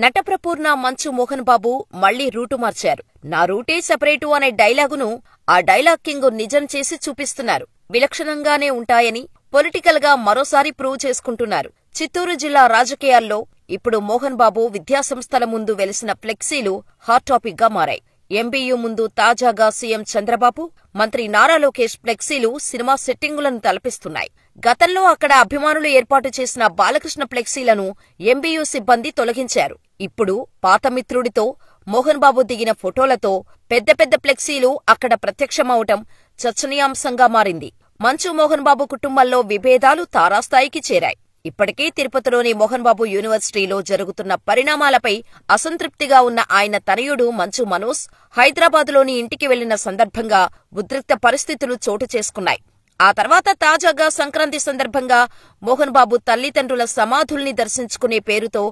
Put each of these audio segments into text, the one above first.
నటప్రపూర్ణ మంచు మోహన్ బాబు మళ్లీ రూటు మార్చారు. నా రూటే సెపరేటు అనే డైలాగును ఆ డైలాగ్ కింగ్ నిజం చేసి చూపిస్తున్నారు. విలక్షణంగానే ఉంటాయని పొలిటికల్ గా మరోసారి ప్రూవ్ చేసుకుంటున్నారు. చిత్తూరు జిల్లా రాజకీయాల్లో ఇప్పుడు మోహన్ బాబు విద్యాసంస్థల ముందు వెలిసిన ఫ్లెక్సీలు హాట్ టాపిక్ గా మారాయి. ఎంబీయూ ముందు తాజాగా సీఎం చంద్రబాబు, మంత్రి నారా లోకేష్ ఫ్లెక్సీలు సినిమా సెట్టింగులను తలపిస్తున్నాయి. గతంలో అక్కడ అభిమానులు ఏర్పాటు చేసిన బాలకృష్ణ ఫ్లెక్సీలను ఎంబీయూ సిబ్బంది తొలగించారు. ఇప్పుడు పాత మిత్రుడితో మోహన్ బాబు దిగిన ఫోటోలతో పెద్ద పెద్ద ఫ్లెక్సీలు అక్కడ ప్రత్యక్షమవటం చర్చనీయాంశంగా మారింది. మంచు మోహన్ బాబు కుటుంబంలో విభేదాలు తారాస్థాయికి చేరాయి. ఇప్పటికే తిరుపతిలోని మోహన్ బాబు యూనివర్సిటీలో జరుగుతున్న పరిణామాలపై అసంతృప్తిగా ఉన్న ఆయన తనయుడు మంచు మనోజ్ హైదరాబాదులోని ఇంటికి వెళ్లిన సందర్భంగా ఉద్రిక్త పరిస్థితులు చోటు చేసుకున్నాయి. ఆ తర్వాత తాజాగా సంక్రాంతి సందర్భంగా మోహన్ బాబు తల్లిదండ్రుల సమాధుల్ని దర్శించుకునే పేరుతో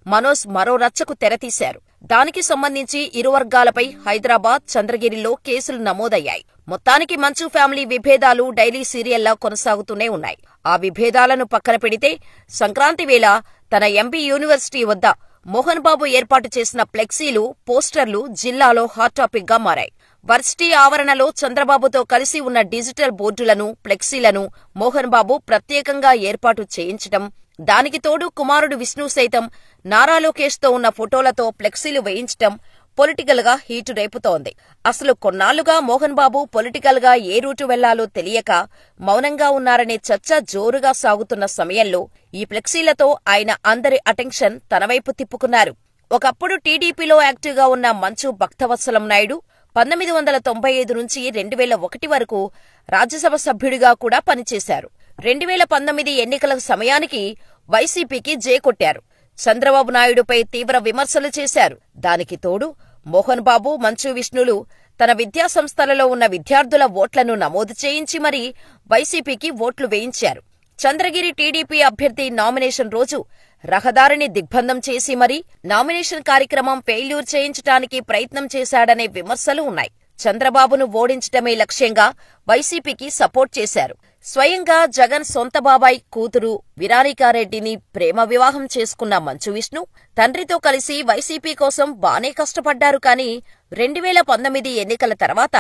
మనోజ్ మరో రచ్చకు తెరతీశారు. దానికి సంబంధించి ఇరు వర్గాలపై హైదరాబాద్, చంద్రగిరిలో కేసులు నమోదయ్యాయి. మొత్తానికి మంచు ఫ్యామిలీ విభేదాలు డైలీ సీరియల్లా కొనసాగుతూనే ఉన్నాయి. ఆ విభేదాలను పక్కన పెడితే సంక్రాంతి వేళ తన ఎంబీ యూనివర్సిటీ వద్ద మోహన్ బాబు ఏర్పాటు చేసిన ఫ్లెక్సీలు, పోస్టర్లు జిల్లాలో హాట్ టాపిక్ గా మారాయి. వర్సిటీ ఆవరణలో చంద్రబాబుతో కలిసి ఉన్న డిజిటల్ బోర్డులను, ఫ్లెక్సీలను మోహన్ బాబు ప్రత్యేకంగా ఏర్పాటు చేయించటం, దానికి తోడు కుమారుడు విష్ణు సైతం నారా లోకేష్ తో ఉన్న ఫోటోలతో ఫ్లెక్సీలు వేయించటం పొలిటికల్ గా హీటు రేపుతోంది. అసలు కొన్నాళ్లుగా మోహన్ బాబు పొలిటికల్ గా ఏ రూటు వెళ్లాలో తెలియక మౌనంగా ఉన్నారనే చర్చ జోరుగా సాగుతున్న సమయంలో ఈ ఫ్లెక్సీలతో ఆయన అందరి అటెన్షన్ తనవైపు తిప్పుకున్నారు. ఒకప్పుడు టీడీపీలో యాక్టివ్గా ఉన్న మంచు భక్తవత్సలం నాయుడు 1995 నుంచి 2001 వరకు రాజ్యసభ సభ్యుడిగా కూడా పనిచేశారు. 2019 ఎన్నికల సమయానికి వైసీపీకి జే కొట్టారు. చంద్రబాబు నాయుడుపై తీవ్ర విమర్శలు చేశారు. దానికి తోడు మోహన్ బాబు, మంచు విష్ణులు తన విద్యాసంస్థలలో ఉన్న విద్యార్థుల ఓట్లను నమోదు చేయించి మరీ వైసీపీకి ఓట్లు వేయించారు. చంద్రగిరి టీడీపీ అభ్యర్థి నామినేషన్ రోజు రహదారిని దిగ్బంధం చేసి మరీ నామినేషన్ కార్యక్రమం ఫెయిల్యూర్ చేయించడానికి ప్రయత్నం చేశాడనే విమర్శలు ఉన్నాయి. చంద్రబాబును ఓడించడమే లక్ష్యంగా వైసీపీకి సపోర్ట్ చేశారు. స్వయంగా జగన్ సొంత బాబాయ్ కూతురు విరానికారెడ్డిని ప్రేమ వివాహం చేసుకున్న మంచు విష్ణు తండ్రితో కలిసి వైసీపీ కోసం బానే కష్టపడ్డారు. కానీ 2019 ఎన్నికల తర్వాత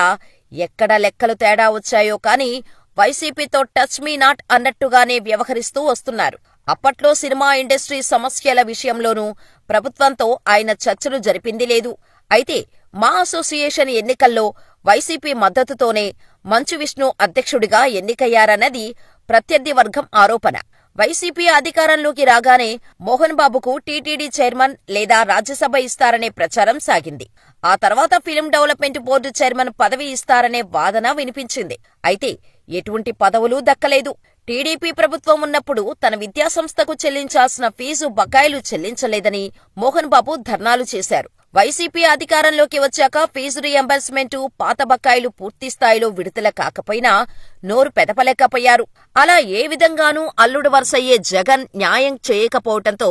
ఎక్కడ లెక్కలు తేడా వచ్చాయో కానీ వైసీపీతో టచ్ మీ నాట్ అన్నట్టుగానే వ్యవహరిస్తూ వస్తున్నారు. అప్పట్లో సినిమా ఇండస్ట్రీ సమస్యల విషయంలోనూ ప్రభుత్వంతో ఆయన చర్చలు జరిపింది లేదు. అయితే మా అసోసియేషన్ ఎన్నికల్లో వైసీపీ మద్దతుతోనే మంచు విష్ణు అధ్యక్షుడిగా ఎన్నికయ్యారన్నది ప్రత్యర్థి వర్గం ఆరోపణ. వైసీపీ అధికారంలోకి రాగానే మోహన్ బాబుకు టీటీడీ చైర్మన్ లేదా రాజ్యసభ ఇస్తారనే ప్రచారం సాగింది. ఆ తర్వాత ఫిల్మ్ డెవలప్మెంట్ బోర్డు చైర్మన్ పదవి ఇస్తారనే వాదన వినిపించింది. అయితే ఎటువంటి పదవులూ దక్కలేదు. టీడీపీ ప్రభుత్వం ఉన్నప్పుడు తన విద్యాసంస్థకు చెల్లించాల్సిన ఫీజు బకాయిలు చెల్లించలేదని మోహన్ బాబు ధర్నాలు చేశారు. వైసీపీ అధికారంలోకి వచ్చాక ఫీజు రీయింబర్స్మెంటు, పాత బకాయిలు పూర్తి స్థాయిలో విడుదల కాకపోయినా నోరు పెదపలేకపోయారు. అలా ఏ విధంగానూ అల్లుడు వరుసయ్యే జగన్ న్యాయం చేయకపోవటంతో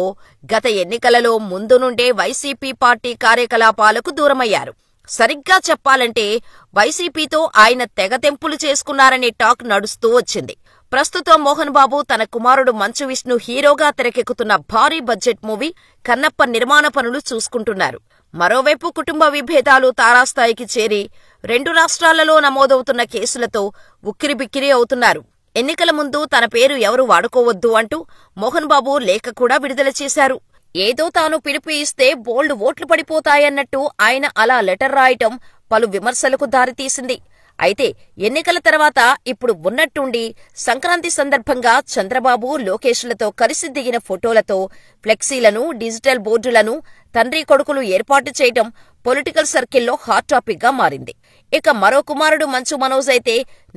గత ఎన్నికలలో ముందు నుండే వైసీపీ పార్టీ కార్యకలాపాలకు దూరమయ్యారు. సరిగ్గా చెప్పాలంటే వైసీపీతో ఆయన తెగతెంపులు చేసుకున్నారనే టాక్ నడుస్తూ వచ్చింది. ప్రస్తుతం మోహన్ బాబు తన కుమారుడు మంచు విష్ణు హీరోగా తెరకెక్కుతున్న భారీ బడ్జెట్ మూవీ కన్నప్ప నిర్మాణ పనులు చూసుకుంటున్నారు. మరోవైపు కుటుంబ విభేదాలు తారాస్థాయికి చేరి 2 రాష్ట్రాలలో నమోదవుతున్న కేసులతో ఉక్కిరిబిక్కిరి అవుతున్నారు. ఎన్నికల ముందు తన పేరు ఎవరు వాడుకోవద్దు అంటూ మోహన్ బాబు లేఖ కూడా విడుదల చేశారు. ఏదో తాను పిలుపు ఇస్తే బోల్డ్ ఓట్లు పడిపోతాయన్నట్టు ఆయన అలా లెటర్ రాయటం పలు విమర్శలకు దారితీసింది. అయితే ఎన్నికల తర్వాత ఇప్పుడు ఉన్నట్టుండి సంక్రాంతి సందర్భంగా చంద్రబాబు, లోకేష్లతో కలిసి దిగిన ఫోటోలతో ఫ్లెక్సీలను, డిజిటల్ బోర్డులను తండ్రి కొడుకులు ఏర్పాటు చేయటం పొలిటికల్ సర్కిల్లో హాట్ టాపిక్ గా మారింది. ఇక మరో కుమారుడు మంచు మనోజ్ అయితే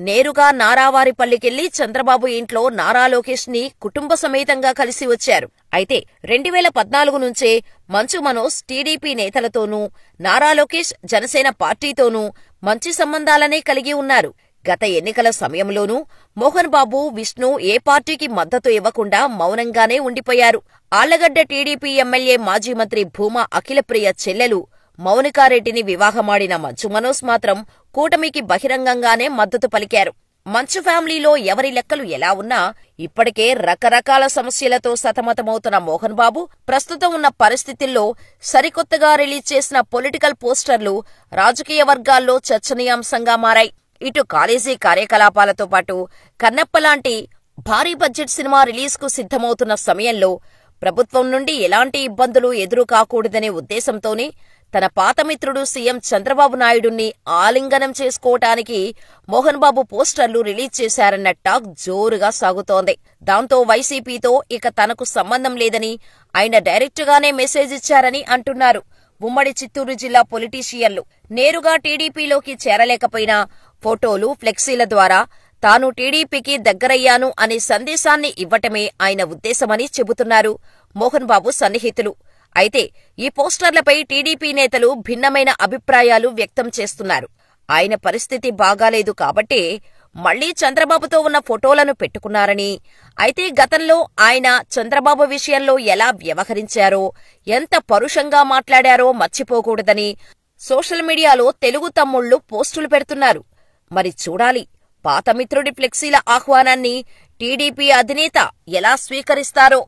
నేరుగా నారావారిపల్లికెళ్లి చంద్రబాబు ఇంట్లో నారా లోకేష్ ని కుటుంబ సమేతంగా కలిసి వచ్చారు. అయితే 2014 నుంచే మంచు మనోజ్ టీడీపీ నేతలతోనూ, నారా లోకేష్ జనసేన పార్టీతోనూ మంచి సంబంధాలనే కలిగి ఉన్నారు. గత ఎన్నికల సమయంలోనూ మోహన్ బాబు, విష్ణు ఏ పార్టీకి మద్దతు ఇవ్వకుండా మౌనంగానే ఉండిపోయారు. ఆళ్లగడ్డ టీడీపీ ఎమ్మెల్యే మాజీ మంత్రి భూమా అఖిలప్రియ చెల్లెలు మౌనికారెడ్డిని వివాహమాడిన మంచు మనోజ్ మాత్రం కూటమికి బహిరంగంగానే మద్దతు పలికారు. మంచు ఫ్యామిలీలో ఎవరి లెక్కలు ఎలా ఉన్నా ఇప్పటికే రకరకాల సమస్యలతో సతమతమవుతున్న మోహన్ బాబు ప్రస్తుతం ఉన్న పరిస్థితుల్లో సరికొత్తగా రిలీజ్ చేసిన పొలిటికల్ పోస్టర్లు రాజకీయ వర్గాల్లో చర్చనీయాంశంగా మారాయి. ఇటు కాలేజీ కార్యకలాపాలతో పాటు కన్నప్ప లాంటి భారీ బడ్జెట్ సినిమా రిలీజ్కు సిద్ధమవుతున్న సమయంలో ప్రభుత్వం నుండి ఎలాంటి ఇబ్బందులు ఎదురు కాకూడదనే ఉద్దేశంతోనే తన పాత మిత్రుడు సీఎం చంద్రబాబు నాయుడుని ఆలింగనం చేసుకోవటానికి మోహన్ బాబు పోస్టర్లు రిలీజ్ చేశారన్న టాక్ జోరుగా సాగుతోంది. దాంతో వైసీపీతో ఇక తనకు సంబంధం లేదని ఆయన డైరెక్టుగానే మెసేజ్ ఇచ్చారని అంటున్నారు ఉమ్మడి చిత్తూరు జిల్లా పొలిటీషియన్లు. నేరుగా టీడీపీలోకి చేరలేకపోయినా ఫోటోలు, ఫ్లెక్సీల ద్వారా తాను టీడీపీకి దగ్గరయ్యాను అనే సందేశాన్ని ఇవ్వటమే ఆయన ఉద్దేశమని చెబుతున్నారు మోహన్ బాబు సన్నిహితులు. అయితే ఈ పోస్టర్లపై టీడీపీ నేతలు భిన్నమైన అభిప్రాయాలు వ్యక్తం చేస్తున్నారు. ఆయన పరిస్థితి బాగాలేదు కాబట్టే మళ్లీ చంద్రబాబుతో ఉన్న ఫోటోలను పెట్టుకున్నారని, అయితే గతంలో ఆయన చంద్రబాబు విషయంలో ఎలా వ్యవహరించారో, ఎంత పరుషంగా మాట్లాడారో మర్చిపోకూడదని సోషల్ మీడియాలో తెలుగు తమ్ముళ్లు పోస్టులు పెడుతున్నారు. మరి చూడాలి పాత మిత్రుడి ఫ్లెక్సీల ఆహ్వానాన్ని టీడీపీ అధినేత ఎలా స్వీకరిస్తారో.